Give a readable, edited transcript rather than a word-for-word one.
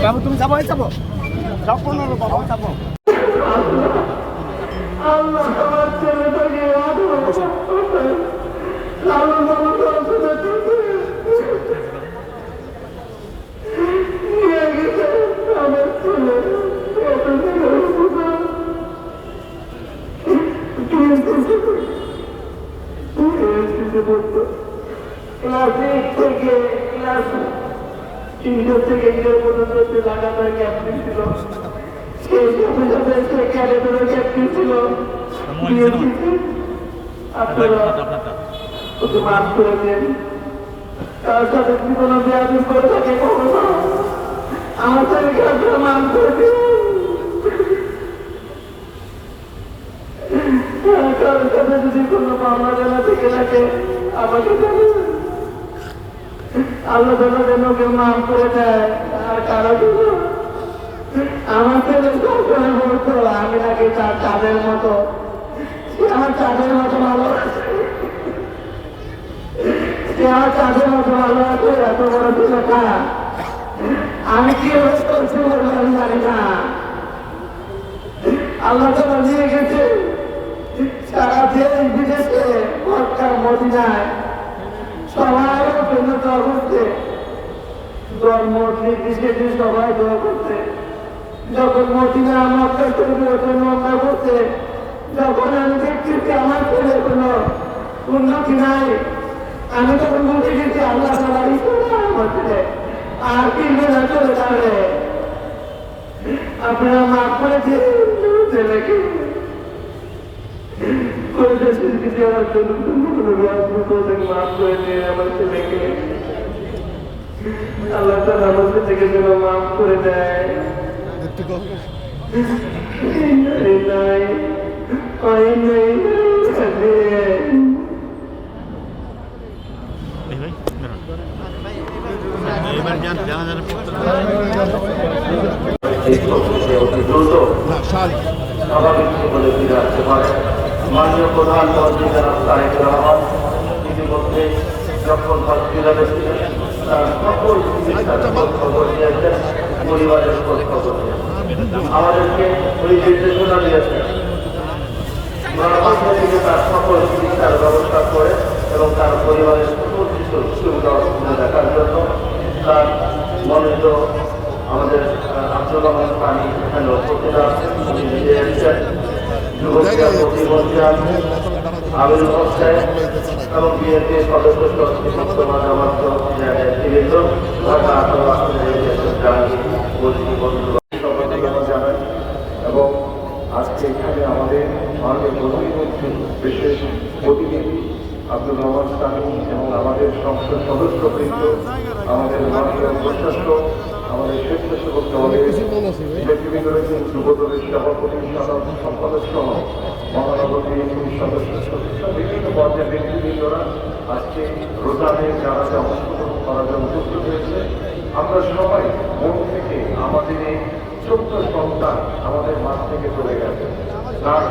বাবু তুমি যাবো যাবো সব 15 বাবু যাবো ক্লাস 8 থেকে ক্লাস 3 থেকে পর্যন্ত লাগাতার ক্যাপ্টেন ছিল। সেই সাথে সাথে সে ক্যাডেটেরও ক্যাপ্টেন ছিল। আপনারা ওকে মাফ করে দেন। তার সাথে যদি কোনো বেয়াদবি করে থাকে কখনো আমার ছেলেকে আপনারা মাফ করে দিন। কারোর সাথে যদি কোনো মামলা জানা থেকে থাকে আমাকে আল্লাহ তাআলা যেন কেউ মাফ করে দেয়। আর কারো আমার ছেলে সবসময় বলতো আমি নাকি তার চাঁদের মতো, আমার চাঁদের মতো ভালো আছে, সে আমার চাঁদের মতো ভালো আছে। এত বড় ছেলেটা আমি কি করছি আমি জানি না। আল্লাহ তাআলা নিয়ে গেছে সারা দেশ বিদেশে মক্কা মদিনায় সবাই জন্য দোয়া করতে, ধর্ম নির্দিষ্ট সবাই দোয়া করতে। যখন মদিনা মক্কা শরীফের জন্য মক্কা করতে, যখন আমি দেখছি আমার ছেলের কোনো উন্নতি নাই, আমি তখন বুঝে গেছি আল্লাহ তাআলা আমার ছেলে আর কিনবে না চলে যাবে। আপনারা মাফ করে দিয়ে ছেলেকে মাফ করে দিয়ে আমার ছেলেকে আল্লাহ তাআলা আমার থেকে যেন মাফ করে দেয়। স্বাভাবিক জীবনে ফিরে আসতে পারে। মাননীয় প্রধানমন্ত্রী জনাব তারেক রহমান ইতিমধ্যে যখন হসপিটালে ছিলেন তার সকল চিকিৎসার খবর দিয়েছেন, পরিবারের খবর দিয়েছেন, আমাদেরকে ওই নির্দেশনা দিয়েছেন গণমাধ্যম থেকে তার সকল চিকিৎসার ব্যবস্থা করে এবং তার পরিবারের সুপরিচিত সুবিধা অসুবিধা দেখার জন্য তার মনোনীত আমাদের আব্দুল রহমান পানি এখানে উপস্থিত আছেন, উনি নিজে এসেছেন, যুবকরা প্রতিমন্ত্রী আছেন, আমিরুল হক সাহেব এবং বিএনপির সদস্য বর্তমান আমার নেতৃবৃন্দ জানাই। এবং আজকে এখানে আমাদের মাননীয় প্রধানমন্ত্রী বিশেষ প্রতিনিধি আব্দুল রহমান সানি এবং আমাদের সংসদ সদস্যবৃন্দ, আমাদের মাননীয় প্রশাসক, আমাদের স্বেচ্ছাসেবক দলের নেতৃবৃন্দ রয়েছেন, যুবদলের সভাপতি সম্পাদক সহ মহানগর বিএনপির সদস্য বিভিন্ন পর্যায়ের নেতৃবৃন্দরা আজকে রোজানে যারা অংশগ্রহণ করার জন্য উপস্থিত হয়েছে। আমরা সবাই মন থেকে আমাদের এই ছোট্ট সন্তান আমাদের মাঝ থেকে চলে গেছে, তার